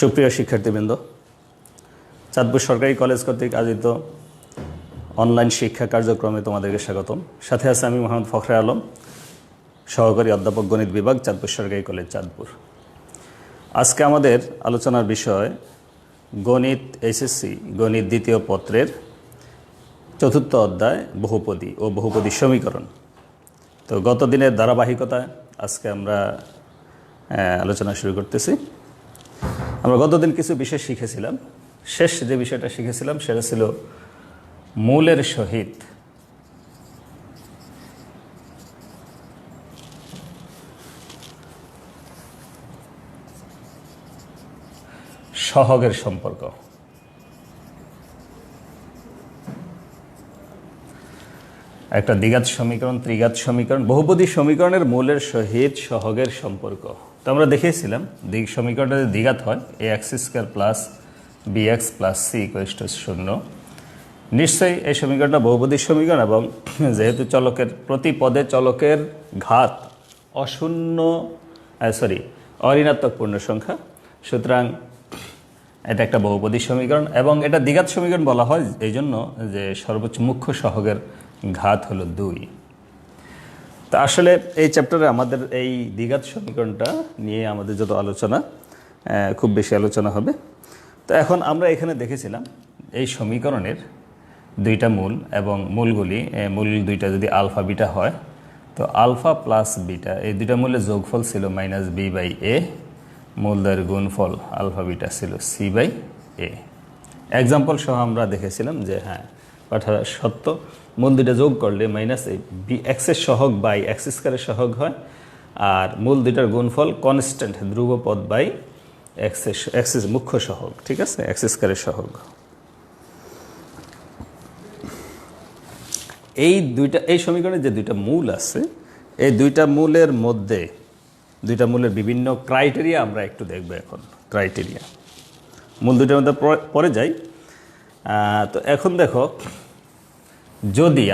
সুপ্রিয় শিক্ষার্থীবৃন্দ, চাঁদপুর সরকারি কলেজ কর্তৃক আয়োজিত অনলাইন শিক্ষা কার্যক্রমে তোমাদেরকে স্বাগতম। সাথে আছে আমি মোহাম্মদ ফখরে আলম, সহকারী অধ্যাপক গণিত বিভাগ, চাঁদপুর সরকারি কলেজ, চাঁদপুর। আজকে আমাদের আলোচনার বিষয় গণিত এসএসসি গণিত দ্বিতীয় পত্রের চতুর্থ অধ্যায় বহুপদী ও বহুপদী সমীকরণ। তো গত দিনের ধারাবাহিকতায় আজকে আমরা আলোচনা শুরু করতেছি। আমরা গতদিন কিছু বিষয় শিখেছিলাম। শেষ যে বিষয়টা শিখেছিলাম সেটা ছিল মূলের সহিত সহগের সম্পর্ক। একটা দ্বিঘাত সমীকরণ, ত্রিঘাত সমীকরণ, বহুপদী সমীকরণের মূলের সহিত সহগের সম্পর্ক। তো আমরা দেখেছিলাম সমীকরণটা যদি দ্বিঘাত হয় ax² plus bx plus c = 0, নিশ্চয়ই এই সমীকরণটা বহুপদী সমীকরণ। এবং যেহেতু চলকের প্রতি পদে চলকের ঘাত অঋণাত্মক পূর্ণ সংখ্যা, সুতরাং এটা একটা বহুপদী সমীকরণ। এবং এটা দ্বিঘাত সমীকরণ বলা হয় এই জন্য যে সর্বোচ্চ মুখ্য সহগের ঘাত হলো 2। তা আসলে এই চ্যাপ্টারে আমাদের এই দ্বিঘাত সমীকরণটা নিয়ে আমাদের যত আলোচনা, খুব বেশি আলোচনা হবে। তো এখন আমরা এখানে দেখেছিলাম এই সমীকরণের দুইটা মূল, এবং মূল দুইটা যদি আলফা বিটা হয়, তো আলফা প্লাস বিটা এই দুইটা মূলের যোগফল ছিল -b/a, মূলদ্বয়ের গুণফল আলফা বিটা ছিল c/a। এক্সাম্পল সহ আমরা দেখেছিলাম যে হ্যাঁ, কথাটা সত্য। মূল দুইটা যোগ করলে x-এর সহগ বাই x² সহগ হয়, আর মূল দুইটার গুণফল কনস্ট্যান্ট ধ্রুবপদ বাই x মুখ্য সহগ, ঠিক আছে, x² সহগ। এই সমীকরণে যে দুইটা মূল আছে, এই দুইটা মূলের মধ্যে দুইটা মূলের বিভিন্ন ক্রাইটেরিয়া আমরা একটু দেখব এখন। ক্রাইটেরিয়া মূল দুইটার মধ্যে পরে যাই। তো এখন দেখো, যদি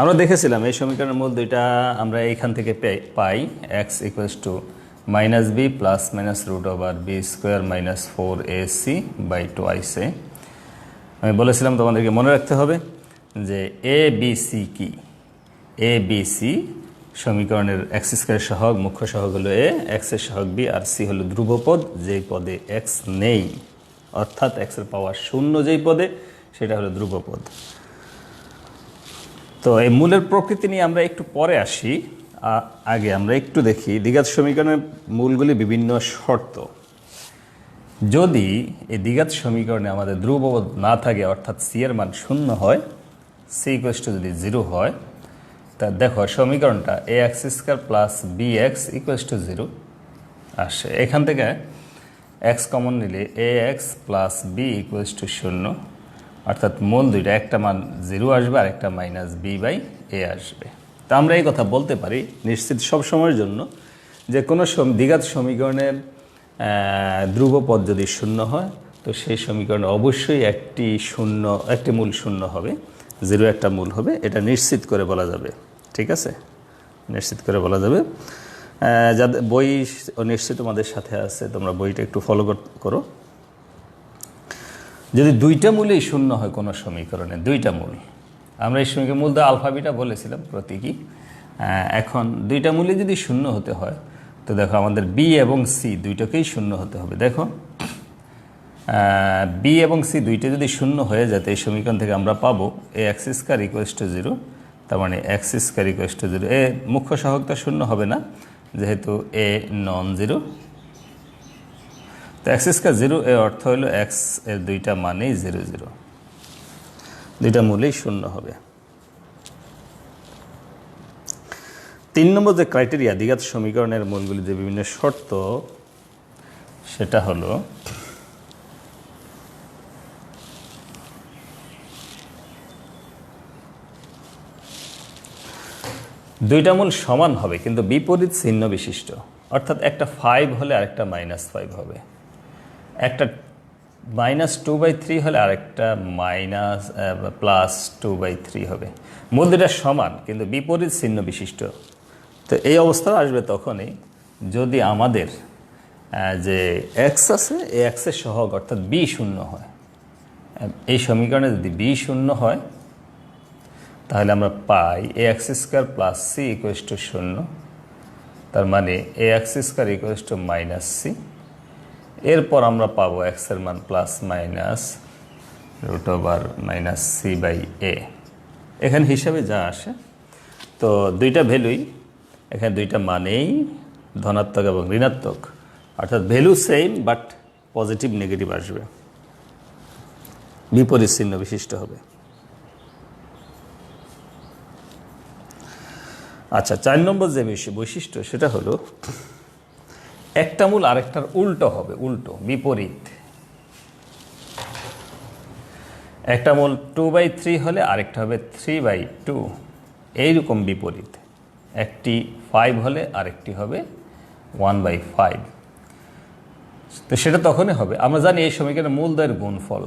আমরা দেখেছিলাম এই সমীকরণের মূল দুইটা আমরা এইখান থেকে পাই x = -b plus -√b² - 4ac/2ic। আমি বলেছিলাম তোমাদেরকে মনে রাখতে হবে যে ABC কি। ABC সমীকরণের x² সহগ, মুখ্য সহগ হলো a, x-এর সহগ b, আর c হলো ধ্রুবপদ যেই পদে x নেই, অর্থাৎ x-এর পাওয়ার 0 যেই পদে, সেটা হলো ধ্রুবপদ। তো এই মূলের প্রকৃতি নিয়ে আমরা একটু পরে আসি। আগে আমরা একটু দেখি দ্বিঘাত সমীকরণের মূলগুলি বিভিন্ন শর্ত। যদি এই দ্বিঘাত সমীকরণে আমাদের ধ্রুবপদ না থাকে, অর্থাৎ c এর মান 0 হয়, c = যদি 0 হয়, তা দেখো সমীকরণটা ax² প্লাস bx = 0 আসে। এখান থেকে x কমন নিলে ax প্লাস b = 0, অর্থাৎ মূল দুইটা একটা মান 0 আসবে আর একটা -b/a আসবে। তা আমরা এই কথা বলতে পারি নিশ্চিত সব সময়ের জন্য যে কোনো দ্বিঘাত সমীকরণের ধ্রুবপদ যদি 0 হয়, তো সেই সমীকরণে অবশ্যই একটি মূল 0 হবে, 0 একটা মূল হবে। এটা নিশ্চিত করে বলা যাবে, ঠিক আছে, নিশ্চিত করে বলা যাবে। যাদের বই নিশ্চিত তোমাদের সাথে আছে, তোমরা বইটা একটু ফলো করো। যদি দুইটা মূলেই 0 হয় কোনো সমীকরণে, দুইটা মূল, আমরা এই সমীকরণ মূল দ্বারা আলফা বিটা বলেছিলাম প্রতীকী। এখন দুইটা মূলে যদি 0 হতে হয়, তো দেখো আমাদের b এবং c দুইটাকেই 0 হতে হবে। দেখো b এবং c দুইটা যদি 0 হয়ে যায়, এই সমীকরণ থেকে আমরা পাবো ax² = 0, তার মানে x² = 0। এ মুখ্য সহগটা 0 হবে না, যেহেতু a নন জিরো। তো x² 0 এর অর্থ হলো x এর দুইটা মানেই 0 0, দুইটা মূলেই 0 হবে। 3 নম্বর যে ক্রাইটেরিয়া দ্বিঘাত সমীকরণের মূলগুলি যে বিভিন্ন শর্ত, সেটা হলো দুইটা মূল সমান হবে কিন্তু বিপরীত চিহ্ন বিশিষ্ট, অর্থাৎ একটা 5 হলে আরেকটা -5 হবে, একটা -2/3 হলে আরেকটা +2/3 হবে। মূল দুটা সমান কিন্তু বিপরীত চিহ্ন বিশিষ্ট। তো এই অবস্থা আসবে তখনই যদি আমাদের যে এক্স আছে, এই এক্সের সহগ অর্থাৎ বি শূন্য হয়। এই সমীকরণে যদি বি শূন্য হয় তাহলে আমরা পাই a x square plus c equals to শূন্য। তার মানে a x square equals to minus c. এরপর আমরা পাবো এক্সের মান plus minus root over minus c by a. এখানে হিসাবে যা আসে, তো দুইটা ভ্যালুই এখানে দুইটা মানেই ধনাত্মক এবং ঋণাত্মক, অর্থাৎ value same but positive negative আসবে, বিপরীত চিহ্ন বিশিষ্ট হবে। আচ্ছা, 4 নম্বর যে বৈশিষ্ট্য সেটা হলো একটা মূল আরেকটার উল্টো হবে, উল্টো বিপরীত। একটা মূল 2/3 হলে আরেকটা হবে 3/2, এইরকম বিপরীত। একটি 5 হলে আরেকটি হবে 1/5। তো সেটা তখনই হবে, আমরা জানি এই সমীকরণের মূলদ্বয়ের গুণফল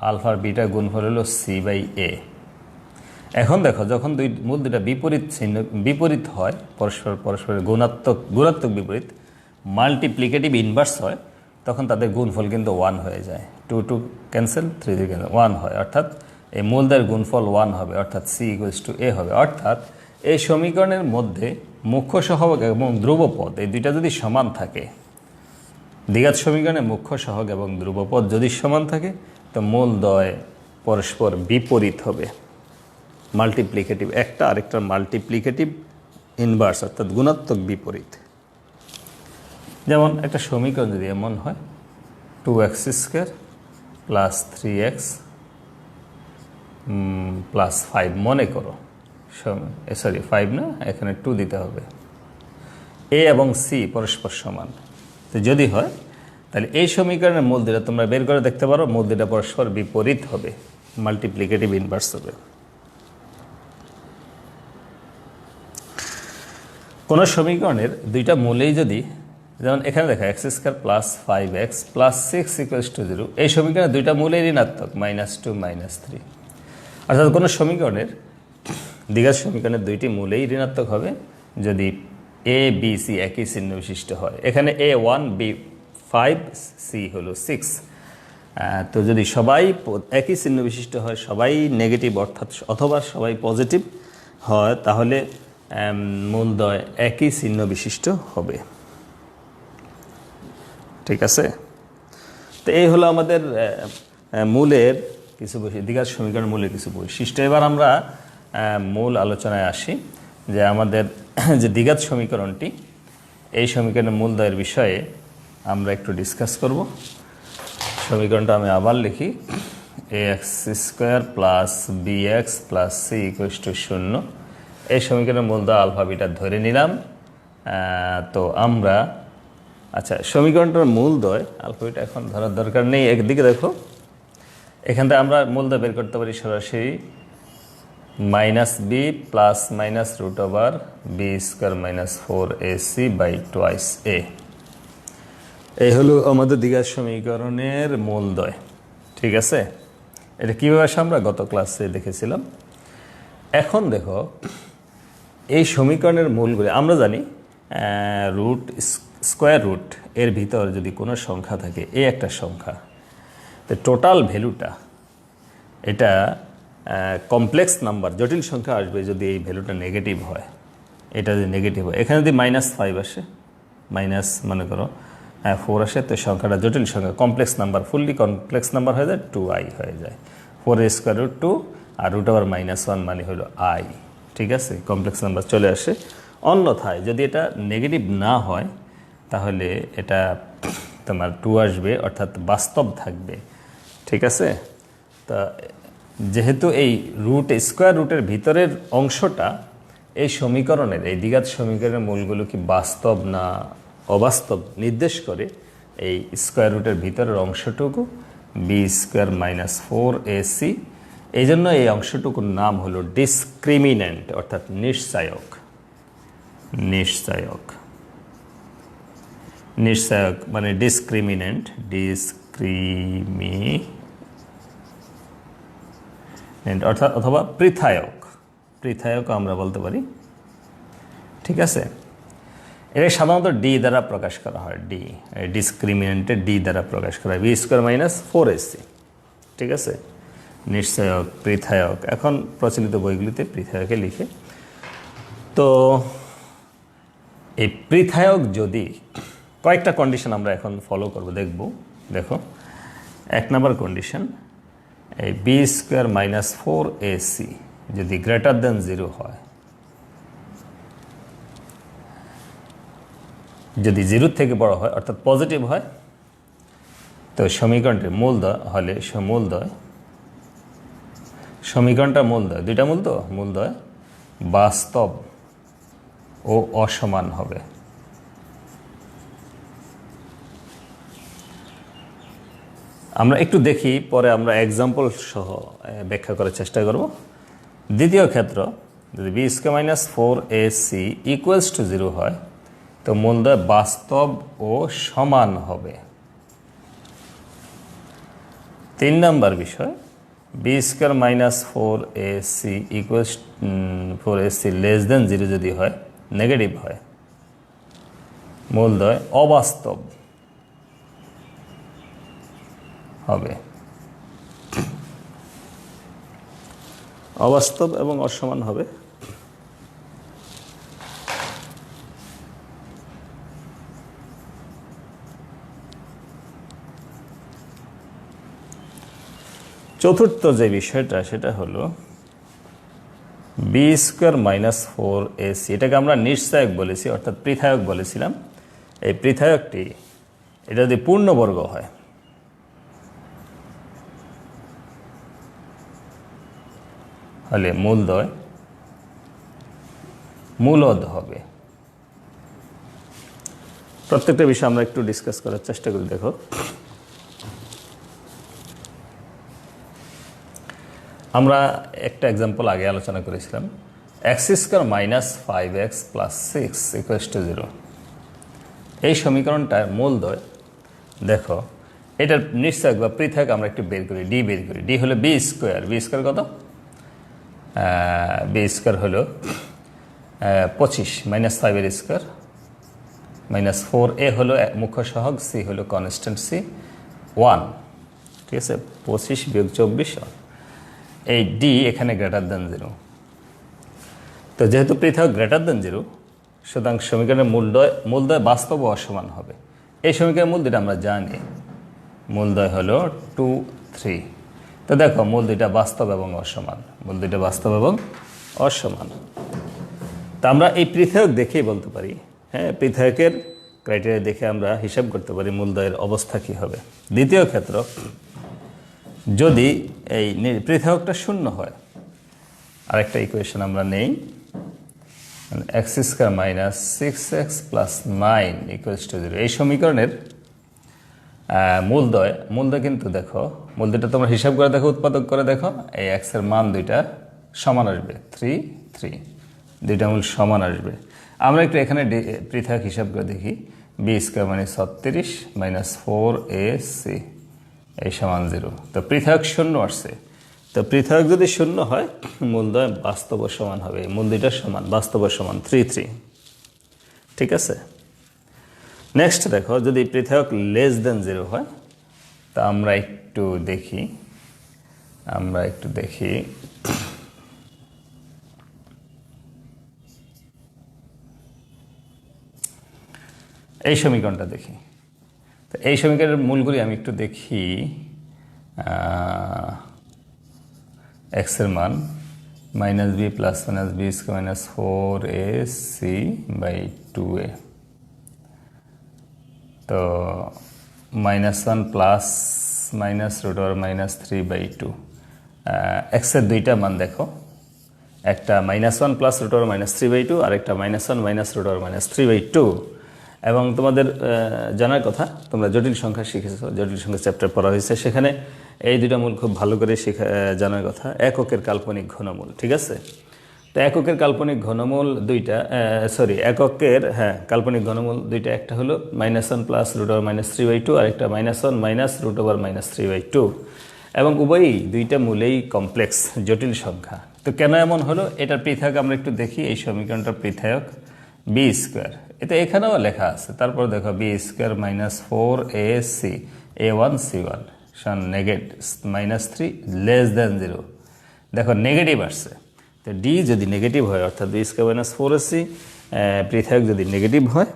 আলফার বিটার গুণফল হলো সি বাই এ। এখন দেখো, যখন মূল দুইটা বিপরীত চিহ্ন বিপরীত হয়, পরস্পরের গুণাত্মক বিপরীত, মাল্টিপ্লিকেটিভ ইনভার্স হয়, তখন তাদের গুণফল কিন্তু 1 হয়ে যায়। 2 ক্যান্সেল, 3 ক্যান্সেল, 1 হয়, অর্থাৎ এই মূলদ্বয়ের গুণফল 1 হবে, অর্থাৎ সি ইকুয়ালস টু এ হবে। অর্থাৎ এই সমীকরণের মধ্যে মুখ্য সহগ এবং ধ্রুবপদ এই দুইটা যদি সমান থাকে, দ্বিঘাত সমীকরণে মুখ্য সহগ এবং ধ্রুবপদ যদি সমান থাকে, তো মূলদ্বয় পরস্পর বিপরীত হবে, মাল্টিপ্লিকেটিভ, একটা আরেকটার মাল্টিপ্লিকেটিভ ইনভার্স, অর্থাৎ গুণাত্মক বিপরীত। যেমন একটা সমীকরণ যদি এমন হয় 2x square plus 3x plus 5, মনে করো, সরি 5 না, এখানে 2 দিতে হবে, এ এবং সি পরস্পর সমান। তো যদি হয় তাহলে এই সমীকরণের মূল দুইটা তোমরা বের করে দেখতে পারো, মূল দুইটা পরস্পর বিপরীত হবে, মাল্টিপ্লিকেটিভ ইনভার্স হবে। কোনো সমীকরণের দুইটা মূলেই যদি, যেমন এখানে দেখা x square plus 5x plus 6 equals to 0, এই সমীকরণের দুইটা মূলেই ঋণাত্মক, -2 -3। অর্থাৎ কোনো সমীকরণের দ্বিঘাত সমীকরণের দুইটি মূলেই ঋণাত্মক হবে যদি এ বি সি একই চিহ্ন বিশিষ্ট হয়। এখানে এ 1 বি 5 সি হলো 6। তো যদি সবাই একই চিহ্ন বিশিষ্ট হয়, সবাই নেগেটিভ অর্থাৎ অথবা সবাই পজিটিভ হয়, তাহলে মূলদ্বয় একই চিহ্ন বিশিষ্ট হবে। ঠিক আছে? তো এই হলো আমাদের মূলের কিছু দ্বিঘাত সমীকরণ মূলের কিছু বৈশিষ্ট্য। এবার আমরা মূল আলোচনায় আসি, যে আমাদের যে দ্বিঘাত সমীকরণটি, এই সমীকরণের মূলদ্বয়ের বিষয়ে আমরা একটু ডিসকাস করব। সমীকরণটা আমি আবার লিখি, a x square plus b x plus c equals to 0। এই সমীকরণের মূলদ্বয় আলফা বিটা ধরে নিলাম। তো আমরা, আচ্ছা, সমীকরণটার মূলদ্বয় আলফা বিটা এখন ধরার দরকার নেই। একদিকে দেখো, এখান থেকে আমরা মূলদ্বয় বের করতে পারি সরাসরি -b plus minus root over b square minus 4ac by twice a. এই হলো আমাদের দ্বিঘাত সমীকরণের মূলদ্বয়। ঠিক আছে? এটা কীভাবে আসে আমরা গত ক্লাসে দেখেছিলাম। এখন দেখো, এই সমীকরণের মূলগুলি আমরা জানি, স্কোয়ার রুট এর ভিতর যদি কোনো সংখ্যা থাকে, এ একটা সংখ্যা, তো টোটাল ভ্যালুটা, এটা কমপ্লেক্স নাম্বার, জটিল সংখ্যা আসবে যদি এই ভ্যালুটা নেগেটিভ হয়। এটা যদি নেগেটিভ হয়, এখানে যদি -5 আসে, মাইনাস মনে করো 4 আসে, তো সংখ্যাটা জটিল সংখ্যা, complex number, fully complex number হয়ে যায়, 2i হয়ে যায়। 4a² আর রুট ওভার -1 মানে হলো i। ঠিক আছে? কমপ্লেক্স নাম্বার চলে আসে। অন্যথায় যদি এটা নেগেটিভ না হয়, তাহলে এটা তোমার 2 আসবে, অর্থাৎ বাস্তব থাকবে। ঠিক আছে? তা যেহেতু এই স্কোয়ার রুটের ভিতরের অংশটা এই সমীকরণের, এই দ্বিঘাত সমীকরণের মূলগুলো কি বাস্তব না অবাস্তব নির্দেশ করে, এই স্কোয়ার রুটের ভিতরের অংশটুকু বি স্কোয়ার মাইনাস 4ac, এই জন্য এই অংশটুকুর নাম হলো ডিসক্রিমিন্যান্ট, অর্থাৎ নিশ্চায়ক। নিশ্চায়ক মানে ডিসক্রিমিন্যান্ট, অর্থাৎ অথবা পৃথায়ক আমরা বলতে পারি। ঠিক আছে? এটা সাধারণত ডি দ্বারা প্রকাশ করা হয়, ডি ডিসক্রিমিনেন্টে ডি দ্বারা প্রকাশ করা হয়, বি স্কোয়ার মাইনাস 4ac। ঠিক আছে, নিশ্চয়ক, পৃথায়ক, এখন প্রচলিত বইগুলিতে পৃথায়কে লিখে। তো এই পৃথায়ক যদি কয়েকটা কন্ডিশন আমরা এখন ফলো করব, দেখো 1 নম্বর কন্ডিশন, এই বি স্কোয়ার মাইনাস 4ac যদি গ্রেটার দেন 0 হয়, যদি 0 থেকে বড় হয় অর্থাৎ পজিটিভ হয়, তো সমীকরণটি সমীকরণটা মূলদ্বয়, দুইটা মূলদ্বয় বাস্তব ও অসমান হবে। আমরা একটু দেখি, পরে আমরা এক্সাম্পল সহ ব্যাখ্যা করার চেষ্টা করব। দ্বিতীয় ক্ষেত্র, যদি b square minus 4ac equals to 0 হয়, তো মূলদ্বয় বাস্তব ও সমান হবে। 3 নম্বর বিষয়, b square minus 4ac equals 4ac less than 0 যদি হয়, নেগেটিভ হয়, মূলদ্বয় অবাস্তব হবে, অবাস্তব এবং অসমান হবে। চতুর্থ যে বিষয়টা, সেটা হলো বি স্কোয়ার মাইনাস 4ac, এটাকে আমরা নিশ্চয়ক বলেছি, অর্থাৎ পৃথায়ক বলেছিলাম। এই পৃথায়কটি এটা যদি পূর্ণবর্গ হয়, হলে মূলদ্বয় মূলদ হবে। প্রত্যেকটা বিষয় আমরা একটু ডিসকাস করার চেষ্টা করি। দেখো, আমরা একটা এক্সাম্পল আগে আলোচনা করেছিলাম, x square minus 5x plus 6 equals to 0। এই সমীকরণটার মূলদ্বয়, দেখো এটার নিশ্চয়ক বা পৃথক আমরা একটু বের করি, ডি হলো বি স্কোয়ার কত, বি স্কোয়ার হলো 25 মাইনাস 5 স্কোয়ার মাইনাস 4a হলো মুখ্য সহগ, সি হলো কনস্ট্যান্ট, সি 1। ঠিক আছে, 25 বিয়োগ 24, এই ডি এখানে গ্রেটার দেন 0। তো যেহেতু পৃথক গ্রেটার দেন 0, সুতরাং সমীকরণের মূলদ্বয় বাস্তব ও অসমান হবে। এই সমীকরণের মূল দুইটা আমরা জানি, মূলদ্বয় হলো 2, 3। তো দেখো, মূল দুইটা বাস্তব এবং অসমান, তা আমরা এই পৃথক দেখেই বলতে পারি, হ্যাঁ, পৃথকের ক্রাইটেরিয়া দেখে আমরা হিসাব করতে পারি মূলদ্বয়ের অবস্থা কী হবে। দ্বিতীয় ক্ষেত্র, যদি এই পৃথকটা শূন্য হয়, আরেকটা ইকুয়েশন আমরা নেই, x square minus 6x plus 9 equals to 0। এই সমীকরণের মূলদ্বয় কিন্তু দেখো, মূলদ্বয়টা তোমরা হিসাব করে দেখো, উৎপাদক করে দেখো, এই এক্সের মান দুইটা সমান আসবে, 3, 3, দুইটা মূল সমান আসবে। আমরা একটু এখানে পৃথক হিসাব করে দেখি, বি স্কোয়ার মানে 36 মাইনাস 4ac এই সমান 0। তো পৃথক শূন্য আসছে। তো পৃথক যদি শূন্য হয়, মূলদ্বয় বাস্তব সমান হবে, মূল দুইটা সমান, বাস্তব সমান 3, 3। ঠিক আছে, নেক্সট দেখো, যদি পৃথক লেস দেন 0 হয়, তা আমরা একটু দেখি, এই সমীকরণটা দেখি। তো এই সমীকরণের মূলগুলি আমি একটু দেখি। এক্সের মান minus b plus minus b square minus 4ac by 2a, তো -1 প্লাস মাইনাস রুট ওভার -3/2। এক্সের দুইটা মান দেখো, একটা -1 প্লাস রুট ওভার -3/2 আর একটা -1 মাইনাস রুট ওভার -3/2। এবং তোমাদের জানার কথা, তোমরা জটিল সংখ্যা শিখেছো, জটিল সংখ্যা চ্যাপ্টার পড়া হয়েছে, সেখানে এই দুইটা মূল খুব ভালো করে জানার কথা। এককের কাল্পনিক ঘনমূল, ঠিক আছে। তো এককের কাল্পনিক ঘনমূল দুইটা, এককের কাল্পনিক ঘনমূল দুইটা, একটা হলো -1 প্লাস রুট ওভার -3/2 আর একটা -1 মাইনাস রুট ওভার -3/2। এবং উভয়ই দুইটা মূলেই কমপ্লেক্স, জটিল সংখ্যা। তো কেন এমন হলো, এটার পৃথক আমরা একটু দেখি। এই সমীকরণটার পৃথক বি স্কোয়ার, এটা এখানেও লেখা আছে। তারপর দেখো b square minus four a c a one c one সমান minus three less than zero. দেখো নেগেটিভ আসছে, তো ডি যদি নেগেটিভ হয় অর্থাৎ b square minus four a c পৃথক যদি নেগেটিভ হয়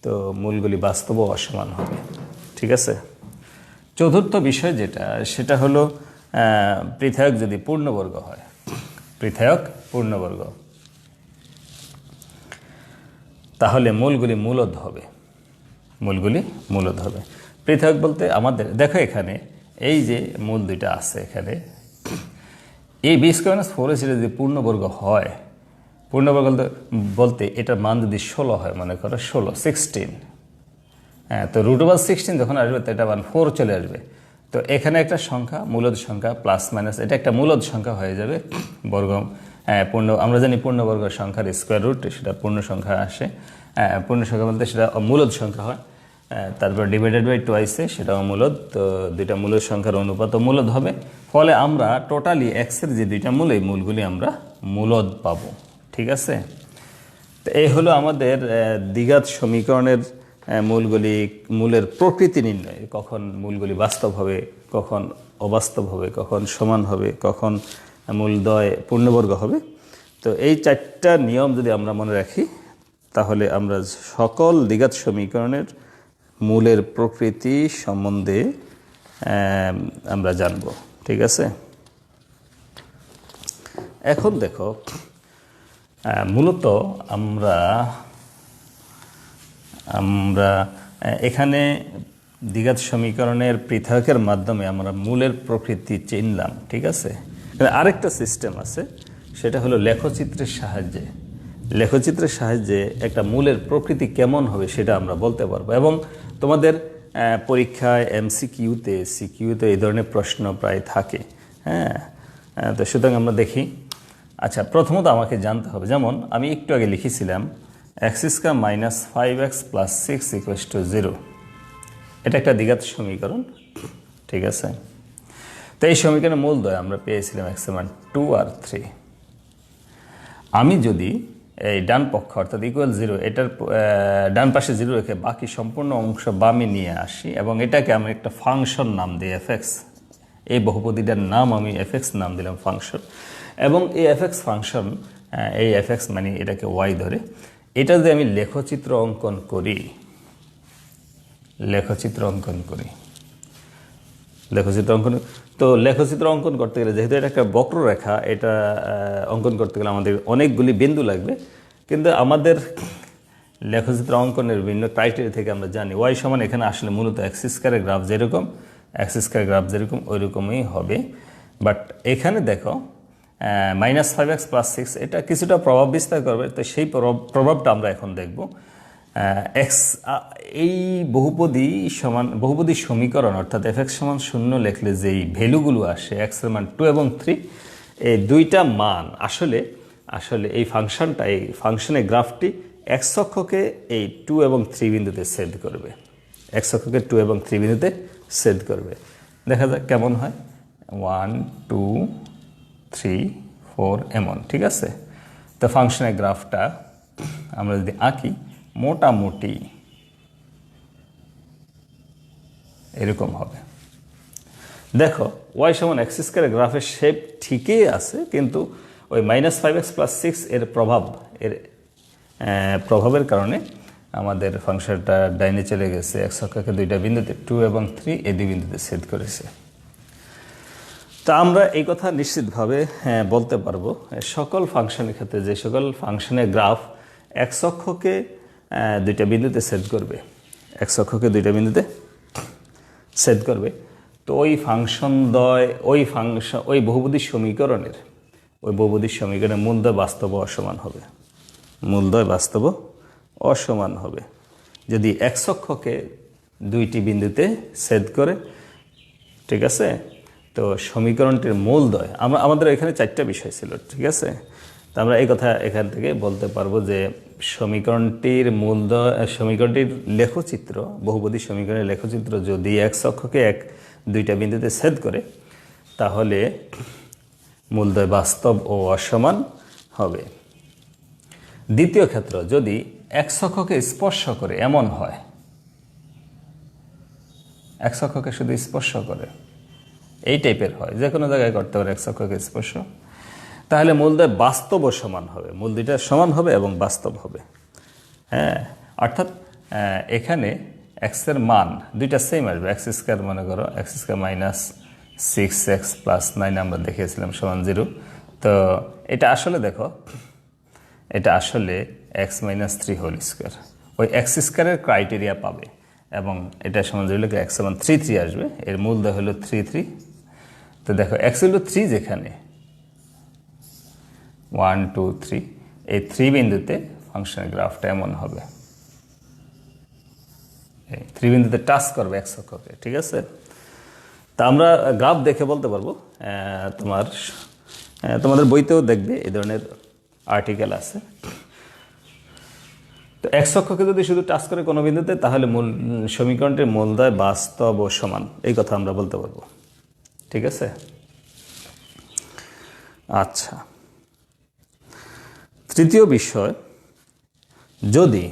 তো মূলগুলি বাস্তব অসমান হবে। ঠিক আছে। চতুর্থ বিষয় যেটা, সেটা হলো পৃথক যদি পূর্ণবর্গ হয়, পৃথক পূর্ণবর্গ, তাহলে মূলগুলি মূলদ হবে, মূলগুলি মূলদ হবে। পৃথক বলতে আমাদের দেখো এখানে এই যে মূল দুইটা আছে এখানে, এই b square minus four ac যদি পূর্ণবর্গ হয়, পূর্ণবর্গ বলতে এটার মান যদি 16 হয়, মনে করো 16, হ্যাঁ, তো √16 যখন আসবে তো এটা মান 4 চলে আসবে। তো এখানে একটা সংখ্যা মূলদ সংখ্যা প্লাস মাইনাস এটা একটা মূলদ সংখ্যা হয়ে যাবে বর্গ। আমরা জানি পূর্ণবর্গ সংখ্যার স্কোয়ার রুট সেটা পূর্ণ সংখ্যা আসে, পূর্ণ সংখ্যা বলতে সেটা মূলদ সংখ্যা হয়। তারপর ডিভাইডেড বাই টোয়াইসে সেটাও মূলদ, তো দুইটা মূলদ সংখ্যার অনুপাত মূলদ হবে। ফলে আমরা টোটালি এক্সের যে দুইটা মূল, এই মূলগুলি আমরা মূলদ পাবো। ঠিক আছে। তো এই হলো আমাদের দ্বিঘাত সমীকরণের মূলগুলি, মূলের প্রকৃতি নির্ণয়, কখন মূলগুলি বাস্তব হবে, কখন অবাস্তব হবে, কখন সমান হবে, কখন মূলদ্বয় পূর্ণবর্গ হবে। তো এই 4টা নিয়ম যদি আমরা মনে রাখি তাহলে আমরা সকল দ্বিঘাত সমীকরণের মূলের প্রকৃতি সম্বন্ধে আমরা জানব। ঠিক আছে। এখন দেখো মূলত আমরা এখানে দ্বিঘাত সমীকরণের পৃথকের মাধ্যমে আমরা মূলের প্রকৃতি চিনলাম। ঠিক আছে। আরেকটা সিস্টেম আছে, সেটা হলো লেখচিত্রের সাহায্যে, লেখচিত্রের সাহায্যে একটা মূলের প্রকৃতি কেমন হবে সেটা আমরা বলতে পারবো। এবং তোমাদের পরীক্ষায় এমসিকিউতে সিকিউতে এই ধরনের প্রশ্ন প্রায় থাকে। হ্যাঁ, তো সুতরাং আমরা দেখি। আচ্ছা, প্রথমত আমাকে জানতে হবে, যেমন আমি একটু আগে লিখেছিলাম x square minus 5x plus 6 equals to 0, এটা একটা দ্বিঘাত সমীকরণ। ঠিক আছে। তো এই সমীকরণের মূলদ্বয় আমরা পেয়েছিলাম x এর মান 2 আর 3। আমি যদি এই ডান পক্ষ অর্থাৎ ইকুয়াল 0 এটার ডান পাশে 0 রেখে বাকি সম্পূর্ণ অংশ বামে নিয়ে আসি এবং এটাকে আমি একটা ফাংশন নাম দিই fx, এই বহুপদীটার নাম আমি fx নাম দিলাম ফাংশন। এবং এই fx ফাংশন, এই fx মানে এটাকে y ধরে, এটা যদি আমি লেখচিত্র অঙ্কন করি, লেখচিত্র অঙ্কন তো লেখচিত্র অঙ্কন করতে গেলে যেহেতু এটা একটা বক্ররেখা, এটা অঙ্কন করতে গেলে আমাদের অনেকগুলি বিন্দু লাগবে। কিন্তু আমাদের লেখচিত্র অঙ্কনের বিভিন্ন ক্রাইটেরিয়া থেকে আমরা জানি y সমান এখানে আসলে মূলত এক্স স্কয়ারের গ্রাফ যেরকম, এক্স স্কয়ার গ্রাফ যেরকম ওই রকমই হবে। বাট এখানে দেখো -5x প্লাস 6 এটা কিছুটা প্রভাব বিস্তার করবে। তো সেই প্রভাবটা আমরা এখন দেখব। এক্স এই বহুপদী সমীকরণ অর্থাৎ fx সমান 0 লিখলে যেই ভ্যালুগুলো আসে x এর মান 2 এবং 3, এই দুইটা মান আসলে এই ফাংশনটা, এই ফাংশনের গ্রাফটি x অক্ষকে এই 2 এবং 3 বিন্দুতে ছেদ করবে, x অক্ষকে 2 এবং 3 বিন্দুতে ছেদ করবে। দেখা যাক কেমন হয়। 1 2 3 4 এমন। ঠিক আছে। তো ফাংশনের গ্রাফটা আমরা যদি আঁকি মোটামুটি এরকম হবে। দেখো y সমান এক্স স্কয়ারের গ্রাফের শেপ ঠিকই আছে, কিন্তু ওই -5x প্লাস 6 এর প্রভাবের কারণে আমাদের ফাংশনটা ডাইনে চলে গেছে, x অক্ষকে দুইটা বিন্দুতে 2 এবং 3 এই দুই বিন্দুতে ছেদ করেছে। তা আমরা এই কথা নিশ্চিতভাবে বলতে পারবো সকল ফাংশনের ক্ষেত্রে, যে সকল ফাংশনের গ্রাফ x অক্ষকে দুইটা বিন্দুতে ছেদ করবে, x অক্ষকে দুইটা বিন্দুতে ছেদ করবে, তো ওই ফাংশনদ্বয় ওই বহুপদী সমীকরণের মূলদ্বয় বাস্তব অসমান হবে, মূলদ্বয় বাস্তব অসমান হবে যদি x অক্ষকে দুইটি বিন্দুতে ছেদ করে। ঠিক আছে। তো সমীকরণটির মূলদ্বয় আমাদের এখানে 4টা বিষয় ছিল। ঠিক আছে। তো আমরা এই কথা এখান থেকে বলতে পারবো যে সমীকরণটির লেখচিত্র, বহুপদী সমীকরণের লেখচিত্র যদি x অক্ষকে দুইটা বিন্দুতে ছেদ করে তাহলে মূলদ্বয় বাস্তব ও অসমান হবে। দ্বিতীয় ক্ষেত্র, যদি এক্স অক্ষকে স্পর্শ করে এমন হয়, এক্স অক্ষকে শুধু স্পর্শ করে এই টাইপের হয়, যে কোনো জায়গায় করতে পারে এক্স অক্ষকে স্পর্শ, তাহলে মূলদ্বয় বাস্তব ও সমান হবে, মূল দুইটা সমান হবে এবং বাস্তব হবে। হ্যাঁ, অর্থাৎ এখানে এক্সের মান দুইটা সেম আসবে। এক্স স্কোয়ার মনে করো, x square minus 6x plus 9 আমরা দেখিয়েছিলাম সমান 0। তো এটা আসলে দেখো, এটা আসলে এক্স মাইনাস 3 হোল স্কোয়ার, ওই এক্স স্কোয়ারের ক্রাইটেরিয়া পাবে এবং এটা সমান 0 লিখে এক্স সমান 3 আসবে। এর মূলদ্বয় হলো 3। তো দেখো এক্স হলো 3, যেখানে 1 2 3, এই 3 বিন্দুতে ফাংশনের গ্রাফটা এমন হবে, এই 3 বিন্দুতে টাচ করবে এক্স অক্ষকে, ঠিক আছে। তা আমরা গ্রাফ দেখে বলতে পারবো, তোমাদের বইতেও দেখবে এই ধরনের আর্টিকেল আছে। তো এক্স অক্ষকে যদি শুধু টাচ করে কোনো বিন্দুতে, তাহলে মূল সমীকরণটির মূলদ্বয় বাস্তব ও সমান, এই কথা আমরা বলতে পারবো, ঠিক আছে। আচ্ছা, তৃতীয় বিষয়, যদি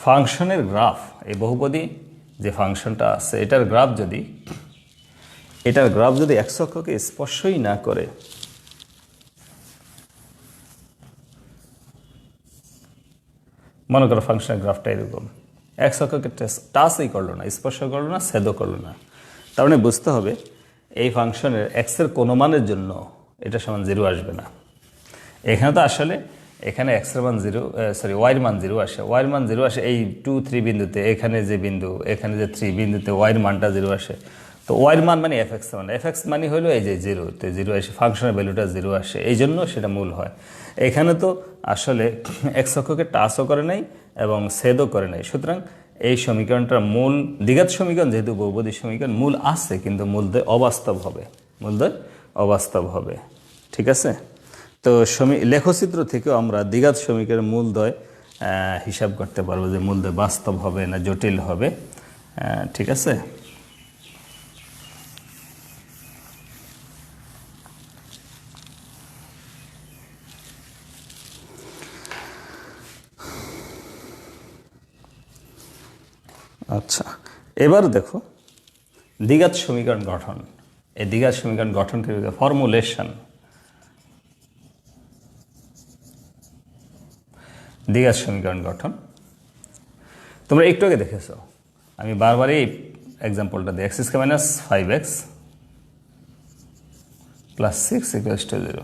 ফাংশনের গ্রাফ, এই বহুপদী যে ফাংশনটা আছে এটার গ্রাফ যদি এক্স অক্ষকে স্পর্শই না করে, মনে করো ফাংশনের গ্রাফটা এরকম, এক্স অক্ষকে টাচই করলো না, স্পর্শ করলো না, ছেদও করলো না, তার মানে বুঝতে হবে এই ফাংশনের এক্সের কোনো মানের জন্য এটা সমান 0 আসবে না। এখানে তো আসলে এখানে এক্সের মান 0, ওয়াইয়ের মান 0 আসে, ওয়াইয়ের মান 0 আসে এই 2 3 বিন্দুতে, এখানে যে বিন্দু, এখানে যে 3 বিন্দুতে ওয়াইয়ের মানটা 0 আসে। তো ওয়াইয়ের মান মানে এফএক্স মান, এফএক্স মানে হলো এই যে 0, তো 0 আসে, ফাংশনের ভ্যালুটা 0 আসে, এই জন্য সেটা মূল হয়। এখানে তো আসলে এক্স অক্ষকে টাচও করে নাই এবং ছেদও করে নাই, সুতরাং এই সমীকরণটার মূল, দ্বিঘাত সমীকরণ যেহেতু বহুপদী সমীকরণ, মূল আছে কিন্তু মূলদ্বয় অবাস্তব হবে, মূলদ্বয় অবাস্তব হবে, ঠিক আছে। তো লেখচিত্র থেকেও আমরা দ্বিঘাত সমীকরণের মূলদ্বয় হিসাব করতে পারবো যে মূলদ্বয় বাস্তব হবে না জটিল হবে, ঠিক আছে। আচ্ছা, এবার দেখো দ্বিঘাত সমীকরণ গঠন। এই দ্বিঘাত সমীকরণ গঠন ফর্মুলেশন, দ্বিঘাত সমীকরণ গঠন তোমরা একটু আগে দেখেছ, আমি বারবারই এক্সাম্পলটা দিই, x square minus 5x plus 6 equals to 0।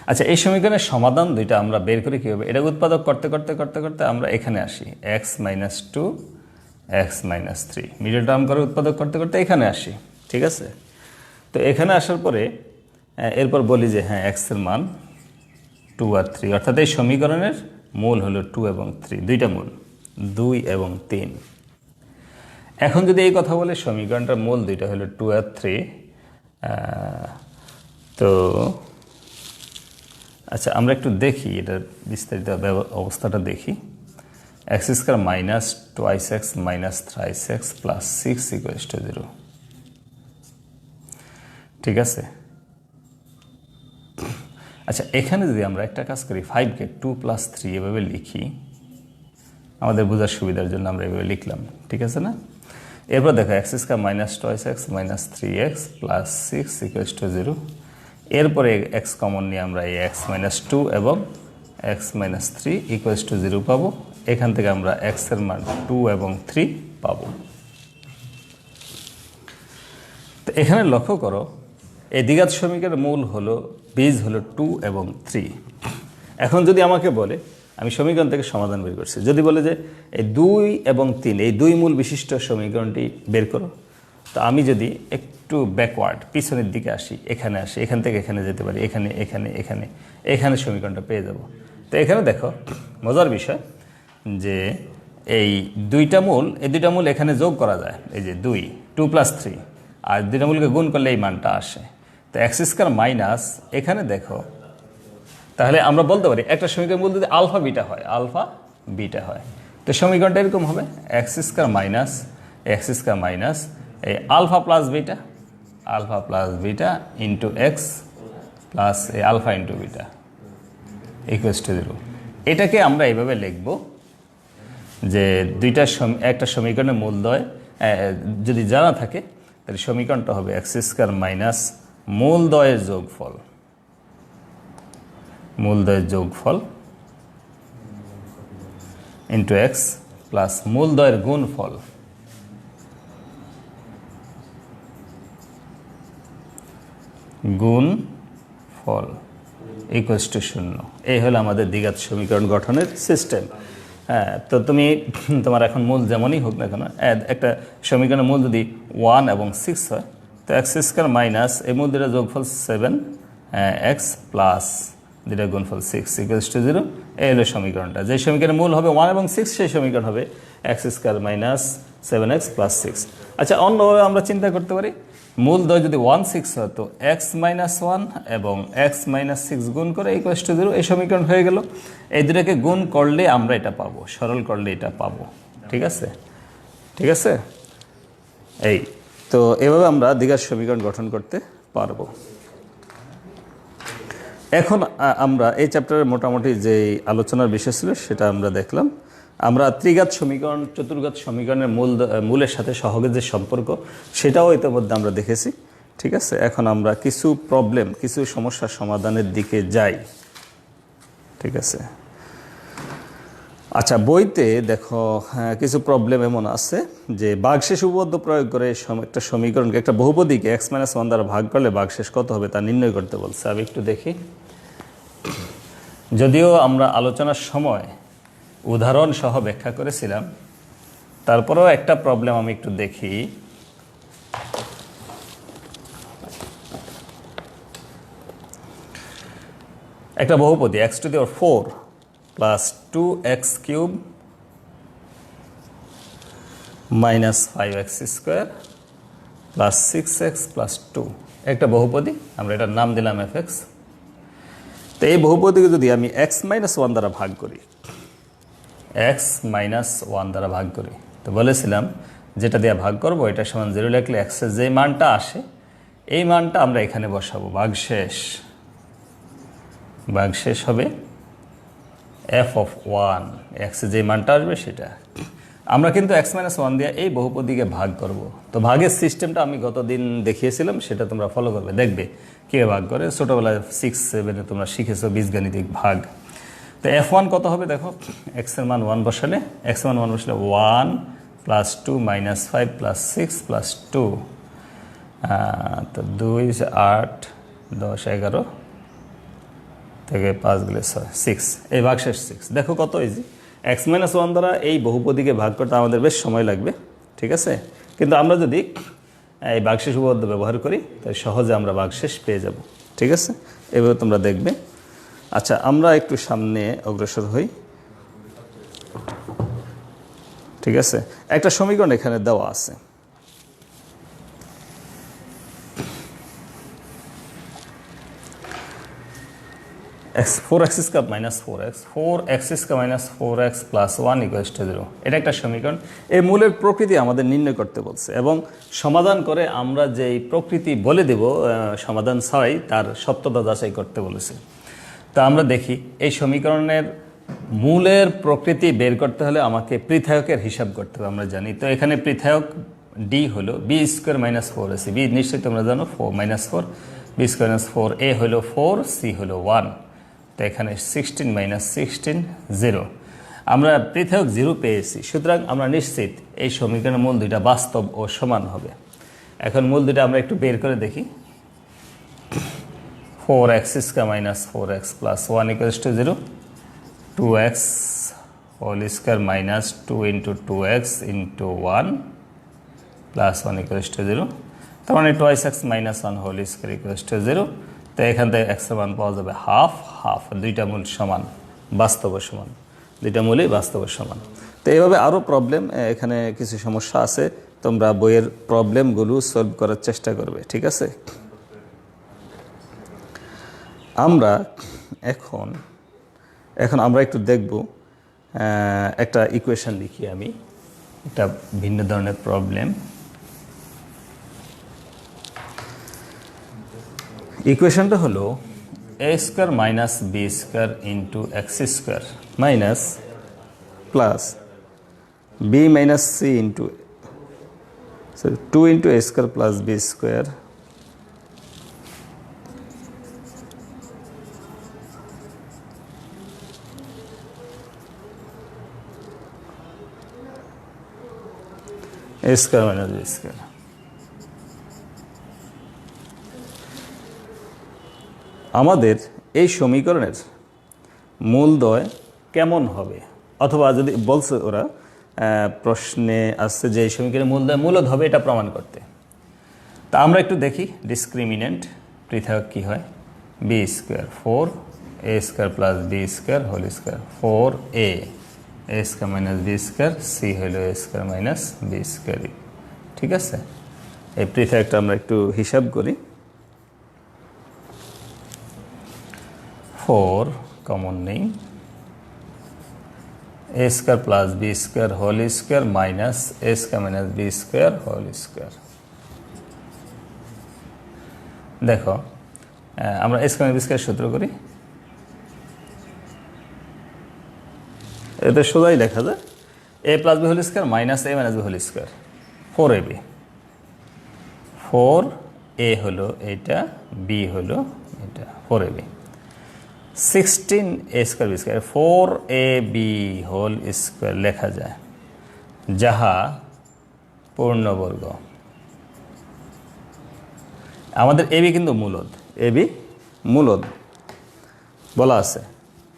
আচ্ছা, এই সমীকরণের সমাধান দুইটা আমরা বের করি কীভাবে, এটা উৎপাদক করতে করতে করতে করতে আমরা এখানে আসি, x minus 2 x minus 3, middle term করে উৎপাদক করতে করতে এখানে আসি, ঠিক আছে। তো এখানে আসার পরে এরপর বলি যে হ্যাঁ এক্সের মান 2 আর 3, অর্থাৎ এই সমীকরণের মূল হলো 2 এবং 3, দুইটা মূল 2 এবং 3। এখন যদি এই কথা বলে সমীকরণটার মূল দুইটা হলো 2 আর 3, তো আচ্ছা আমরা একটু দেখি এটার বিস্তারিত অবস্থাটা দেখি। X square minus 2x minus 3x plus 6 equals to 0, ঠিক আছে। আচ্ছা, এখানে যদি আমরা একটা কাজ করি, 5কে 2 প্লাস 3 এভাবে লিখি, আমাদের বোঝার সুবিধার জন্য আমরা এভাবে লিখলাম, ঠিক আছে না। এরপর দেখো x square minus 2x minus 3x plus 6 equals to 0, এরপরে এক্স কমন নিয়ে আমরা এই এক্স মাইনাস 2 এবং এক্স মাইনাস 3 ইকুয়ালস টু 0 পাবো। এখান থেকে আমরা এক্সের মান 2 এবং 3 পাবো। তো এখানে লক্ষ্য করো এই দ্বিঘাত সমীকরণের মূল হলো, বীজ হলো 2 এবং 3। এখন যদি আমাকে বলে আমি সমীকরণ থেকে সমাধান বের করছি, যদি বলে যে এই 2 এবং 3 এই দুই মূল বিশিষ্ট সমীকরণটি বের করো, তো আমি যদি একটু ব্যাকওয়ার্ড পিছনের দিকে আসি, এখানে আসি, এখান থেকে এখানে যেতে পারি, এখানে এখানে এখানে এখানে সমীকরণটা পেয়ে যাব। তো এখানে দেখো মজার বিষয় যে এই দুইটা মূল, এই দুইটা মূল এখানে যোগ করা যায়, এই যে 2 প্লাস 3, আর দুইটা মূলকে গুণ করলে এই মানটা আসে। তো এক্স স্কয়ার মাইনাস, এখানে দেখো তাহলে আমরা বলতে পারি একটা সমীকরণ মূল যদি আলফা বিটা হয়, তো সমীকরণটা এরকম হবে এক্স স্কয়ার মাইনাস এই alpha plus beta into x plus এই alpha into beta equals to 0। এটাকে আমরা এইভাবে লিখব যে একটা সমীকরণের মূলদ্বয় যদি জানা থাকে তাহলে সমীকরণটা হবে এক্স স্কয়ার মাইনাস মূলদ্বয়ের যোগফল ইন্টু এক্স প্লাস মূলদ্বয়ের গুণফল ইকুয়ালস টু 0। এই হলো আমাদের দ্বিঘাত সমীকরণ গঠনের সিস্টেম। হ্যাঁ, তো তুমি তোমার এখন মূল যেমনই হোক না কেন, একটা সমীকরণের মূল যদি 1 এবং 6 হয় তো এক্স স্কয়ার মাইনাস এই মূল দুটা যোগফল 7 এক্স প্লাস দুটা গুণফল 6 ইকুয়ালস টু 0। এই হলো সমীকরণটা। যে সমীকরণের মূল হবে 1 এবং 6 সেই সমীকরণ হবে x square minus 7x plus 6। আচ্ছা, অন্যভাবে আমরা চিন্তা করতে পারি, মূলদ্বয় যদি 1 6 হয় তো এক্স মাইনাস 1 এবং এক্স মাইনাস 6 গুণ করে ইকুয়ালস টু 0। এই সমীকরণ হয়ে গেল। এই দুটাকে গুণ করলে আমরা এটা পাবো, সরল করলে এটা পাবো। ঠিক আছে, ঠিক আছে। এই তো এভাবে আমরা দ্বিঘাত সমীকরণ গঠন করতে পারবো। এখন আমরা এই চ্যাপ্টারের মোটামুটি যে আলোচনার বিষয় ছিল সেটা আমরা দেখলাম। আমরা ত্রিঘাত সমীকরণ, চতুর্ঘাত সমীকরণের মূলের সাথে সহগের যে সম্পর্ক সেটাও ইতিমধ্যে আমরা দেখেছি। ঠিক আছে, এখন আমরা কিছু সমস্যার সমাধানের দিকে যাই। ঠিক আছে, আচ্ছা, বইতে দেখো কিছু প্রবলেম এমন আছে যে ভাগশেষ উপপাদ্য প্রয়োগ করে একটা সমীকরণকে, একটা বহুপদীকে এক্স মাইনাস 1 দ্বারা ভাগ করলে ভাগশেষ কত হবে তা নির্ণয় করতে বলছে। আমি একটু দেখি। যদিও আমরা আলোচনার সময় উদাহরণ সহ ব্যাখ্যা করেছিলাম, তারপরেও একটা প্রবলেম আমি একটু দেখি। একটা বহুপদী x to the power 4 plus 2x cube minus 5x square plus 6x plus 2 একটা বহুপদী, আমরা এটার নাম দিলাম fx। তো এই বহুপদীকে যদি আমি x মাইনাস 1 দ্বারা ভাগ করি, তো বলেছিলাম যেটা দিয়ে ভাগ করব এটা সমান 0 লিখলে x এর যে মানটা আসে এই মানটা আমরা এখানে বসাবো। ভাগশেষ হবে f অফ 1, x এর যে মানটা আসবে সেটা। আমরা কিন্তু x মাইনাস 1 দিয়ে এই বহুপদীকে ভাগ করব। তো ভাগের সিস্টেমটা আমি গতদিন দেখিয়েছিলাম, সেটা তোমরা ফলো করবে, দেখবে কীভাবে ভাগ করে। ছোটোবেলায় 6-7 তোমরা শিখেছো বীজগাণিতিক ভাগ। তো f1 কত হবে দেখো, x এর মান 1 বসালে 1 প্লাস 2 মাইনাস 5 প্লাস 6 প্লাস 2, তো 2 8 10 11 থেকে 5 গেলে 6, এই ভাগশেষ 6। দেখো কত ইজি। x মাইনাস 1 দ্বারা এই বহুপদীকে ভাগ করতে আমাদের বেশ সময় লাগবে। ঠিক আছে, কিন্তু আমরা যদি এই ভাগশেষ উপপাদ্য ব্যবহার করি তাহলে সহজে আমরা ভাগশেষ পেয়ে যাব। ঠিক আছে, এভাবে তোমরা দেখবে। আচ্ছা, আমরা একটু সামনে অগ্রসর হই। ঠিক আছে, একটা সমীকরণ এখানে দেওয়া আছে। x square minus 4x square minus 4x plus 1 equals to 0। এটা একটা সমীকরণ। এই মূলের প্রকৃতি আমাদের নির্ণয় করতে বলছে এবং সমাধান করে আমরা যেই প্রকৃতি বলে দেব সমাধান ছাড়াই তার সত্যতা যাচাই করতে বলেছে। তা আমরা দেখি এই সমীকরণের মূলের প্রকৃতি বের করতে হলে আমাকে পৃথায়কের হিসাব করতে হবে। আমরা জানি তো এখানে পৃথায়ক ডি হলো বি স্কোয়ার মাইনাস 4 আছে। বি নিশ্চয়ই তোমরা জানো, 4 মাইনাস 4, বি স্কোয়ার মাইনাস 4, এ হলো 4, সি হলো 1। তো এখানে 16 মাইনাস 16 0। আমরা পৃথক 0 পেয়েছি, সুতরাং আমরা নিশ্চিত এই সমীকরণের মূল দুইটা বাস্তব ও সমান হবে। এখন মূল দুইটা আমরা একটু বের করে দেখি। 4x square minus 4x plus 1 equals to 0, 2x whole square minus 2 into 2x into 1 plus 1 equals to 0, তার মানে 2x minus 1 whole square equals to 0। তো এখান থেকে x এর মান পাওয়া যাবে হাফ। দুইটা মূল সমান, বাস্তব সমান, দুইটা মূলই বাস্তব সমান। তো এইভাবে আরও প্রবলেম, এখানে কিছু সমস্যা আছে, তোমরা বইয়ের প্রবলেমগুলো সলভ করার চেষ্টা করবে। ঠিক আছে, আমরা এখন আমরা একটু দেখব একটা ইকুয়েশন লিখি আমি, একটা ভিন্ন ধরনের প্রবলেম। ইকুয়েশনটা হলো a square minus b square into x square minus plus b minus c into two into a square plus b square a square minus b square. আমাদের এই সমীকরণের মূলদ্বয় কেমন হবে, অথবা যদি বলছে ওরা প্রশ্নে আসছে যে এই সমীকরণের মূলদ্বয় মূলদ হবে এটা প্রমাণ করতে, তা আমরা একটু দেখি ডিসক্রিমিনেন্ট পৃথক কী হয়। B square 4 a square plus b square whole square 4a a square minus b square c হলো a square minus b square. ঠিক আছে, এই পৃথকটা আমরা একটু হিসাব করি। 4 কমন নেই, a square plus b square whole square minus a square minus b square whole square. দেখো আমরা এ স্কোয়ার বি স্কোয়ার সূত্র করি, এতে সোজাই লেখা যায় a plus b whole square minus a minus b whole square 4ab। 4a হলো এটা, বি হলো এটা, 4ab। 16 a square b square 4ab whole square লেখা যায়, যাহা পূর্ণবর্গ। আমাদের এবি কিন্তু মূলদ, এবি মূলদ বলা আছে।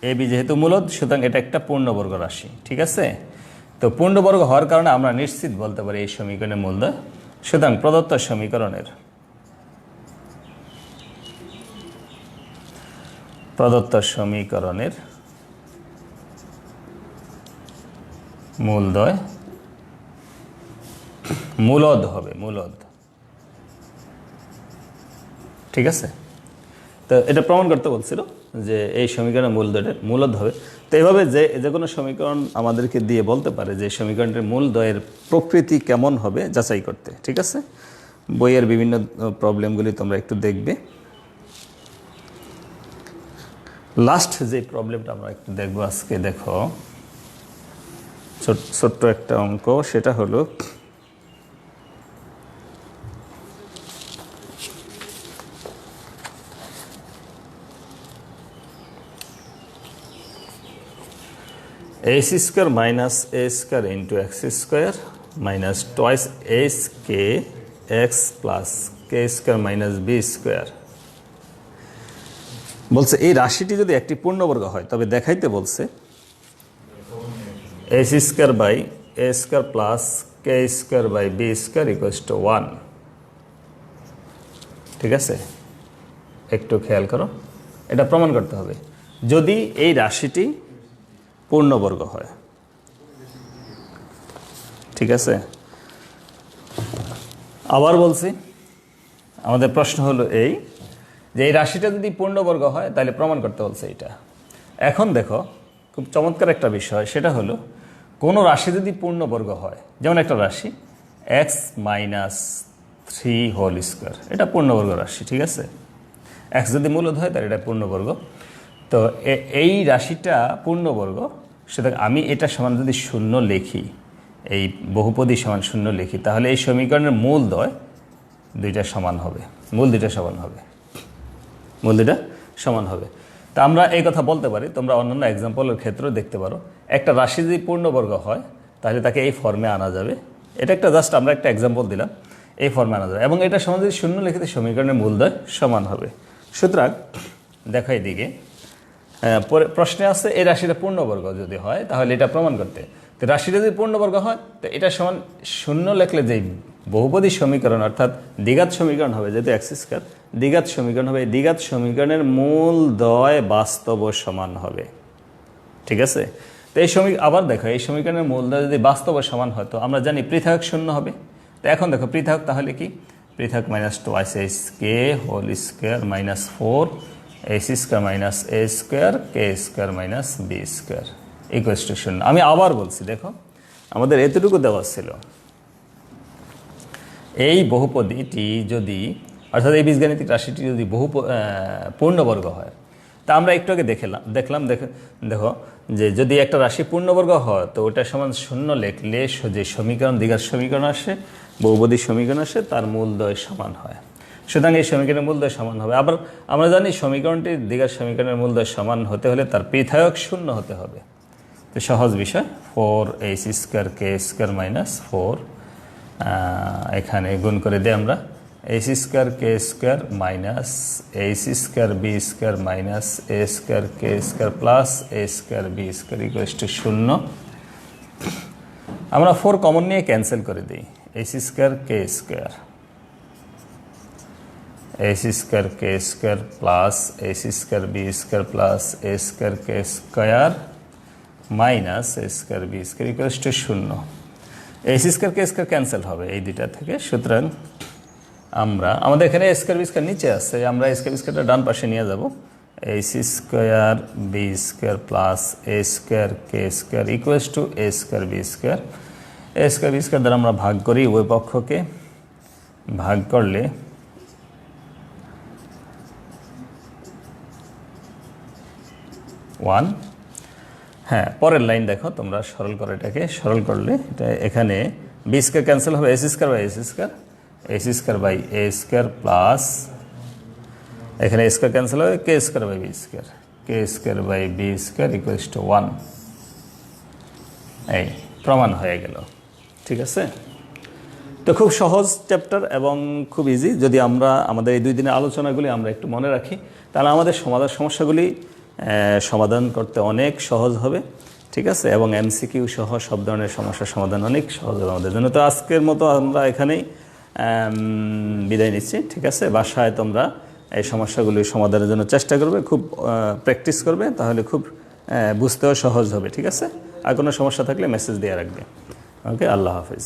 এবি যেহেতু মূলদ, সুতরাং এটা একটা পূর্ণবর্গ রাশি। ঠিক আছে, তো পূর্ণবর্গ হওয়ার কারণে আমরা নিশ্চিত বলতে পারি এই সমীকরণের মূলদ্বয়। সুতরাং প্রদত্ত সমীকরণের মূলদ্বয় মূলদ হবে, মূলদ। ঠিক আছে, তো এটা প্রমাণ করতে বলছিল যে এই সমীকরণের মূলদ হবে। তো এভাবে যে কোনো সমীকরণ আমাদেরকে দিয়ে বলতে পারে যে সমীকরণের মূলদ্বয়ের প্রকৃতি কেমন হবে যাচাই করতে। ঠিক আছে, বইয়ের বিভিন্ন প্রবলেমগুলি তোমরা একটু দেখবে। লাস্ট যে প্রবলেমটা আমরা একটু দেখবো আজকে, দেখো ছোট্ট একটা অঙ্ক, সেটা হলো s square minus a square into x square minus twice s k x plus k square minus b square. বলছে এই রাশিটি যদি একটি পূর্ণবর্গ হয় তবে দেখাইতে বলছে s square by a square plus k square by b square equals to 1। ঠিক আছে, একটু খেয়াল করো, এটা প্রমাণ করতে হবে যদি এই রাশিটি পূর্ণবর্গ হয়। ঠিক আছে, আবার বলছি, আমাদের প্রশ্ন হলো এই যে এই রাশিটা যদি পূর্ণবর্গ হয় তাহলে প্রমাণ করতে বলছে এটা। এখন দেখো খুব চমৎকার একটা বিষয়, সেটা হলো কোনো রাশি যদি পূর্ণবর্গ হয়, যেমন একটা রাশি এক্স মাইনাস 3 হোল স্কোয়ার, এটা পূর্ণবর্গ রাশি। ঠিক আছে, এক্স যদি মূলদ হয় তাহলে এটা পূর্ণবর্গ। তো এই রাশিটা পূর্ণবর্গ, সুতরাং আমি এটা সমান যদি শূন্য লিখি, এই বহুপদী সমান শূন্য লিখি, তাহলে এই সমীকরণের মূলদ্বয় দুইটা সমান হবে, মূল দুইটা সমান হবে, মূল দুইটা সমান হবে। তা আমরা এই কথা বলতে পারি, তোমরা অন্যান্য এক্সাম্পলের ক্ষেত্রেও দেখতে পারো, একটা রাশি যদি পূর্ণবর্গ হয় তাহলে তাকে এই ফর্মে আনা যাবে। এটা একটা জাস্ট আমরা একটা এক্সাম্পল দিলাম, এই ফর্মে আনা যাবে, এবং এটা সমান যদি শূন্য লিখিতে সমীকরণের মূলদ্বয় সমান হবে। সুতরাং দেখো এদিকে প্রশ্নে আছে এই রাশিটা পূর্ণবর্গ যদি হয় তাহলে এটা প্রমাণ করতে। তো রাশিটা যদি পূর্ণবর্গ হয় তো এটা সমান শূন্য লিখলে যেই বহুপদী সমীকরণ অর্থাৎ দ্বিঘাত সমীকরণ হবে, যেহেতু এক্স স্কয়ার দ্বিঘাত সমীকরণ হবে, এই দ্বিঘাত সমীকরণের মূলদ্বয় বাস্তব সমান হবে। ঠিক আছে, তো এই আবার দেখো এই সমীকরণের মূলদ্বয় যদি বাস্তব সমান হয় তো আমরা জানি পৃথক শূন্য হবে। তো এখন দেখো পৃথক তাহলে কি, পৃথক minus twice s k whole square minus 4 s square minus a square k square minus b square equals to শূন্য। আমি আবার বলছি, দেখো আমাদের এতটুকু দেওয়া ছিল, এই বহুপদীটি যদি অর্থাৎ এই বীজগাণিতিক রাশিটি যদি পূর্ণবর্গ হয় তা আমরা একটু আগে দেখলাম দেখো যে যদি একটা রাশি পূর্ণবর্গ হয় তো ওটা সমান 0 লিখলে যে সমীকরণ দ্বিঘাত সমীকরণ আসে, বহুপদী সমীকরণ আসে, তার মূলদ্বয় সমান হয়। সুতরাং এই সমীকরণের মূলদ্বয় সমান হবে। আবার আমরা জানি সমীকরণটি দ্বিঘাত সমীকরণের মূলদ্বয় সমান হতে হলে তার পৃথক 0 হতে হবে। তো সহজ বিষয়, 4ac² মাইনাস 4, এখানে গুণ করে দিই আমরা ac² minus ac² minus a² plus a² equals to 0। আমরা 4 কমন নিয়ে ক্যান্সেল করে দিই, ac² plus ac² plus a² minus a² equals to 0। ac² cancel হবে এই দুইটা থেকে। সুতরাং আমাদের এখানে a² নিচে আছে, আমরা a² ডান পাশে নিয়ে যাব। ac² plus a² equals to a² দ্বারা আমরা ভাগ করি, উভয় পক্ষকে ভাগ করলে 1। হ্যাঁ, পরের লাইন দেখো তোমরা, সরল করো, এটাকে সরল করলে এটা এখানে b² ক্যান্সেল হবে, ac² বাই a² প্লাস এখানে a² ক্যান্সেল হবে, k² by b² equals to 1। এই প্রমাণ হয়ে গেল। ঠিক আছে, তো খুব সহজ চ্যাপ্টার এবং খুব ইজি। যদি আমরা আমাদের এই 2 দিনের আলোচনাগুলি আমরা একটু মনে রাখি তাহলে আমাদের সমস্যাগুলি সমাধান করতে অনেক সহজ হবে। ঠিক আছে, এবং এমসিকিউ সহ সব ধরনের সমস্যার সমাধান অনেক সহজ হবে আমাদের জন্য। তো আজকের মতো আমরা এখানেই বিদায় নিচ্ছি। ঠিক আছে, বাসায় তোমরা এই সমস্যাগুলি সমাধানের জন্য চেষ্টা করবে, খুব প্র্যাকটিস করবে, তাহলে খুব বুঝতেও সহজ হবে। ঠিক আছে, আর কোনো সমস্যা থাকলে মেসেজ দিয়ে রাখবে। ওকে, আল্লাহ হাফিজ।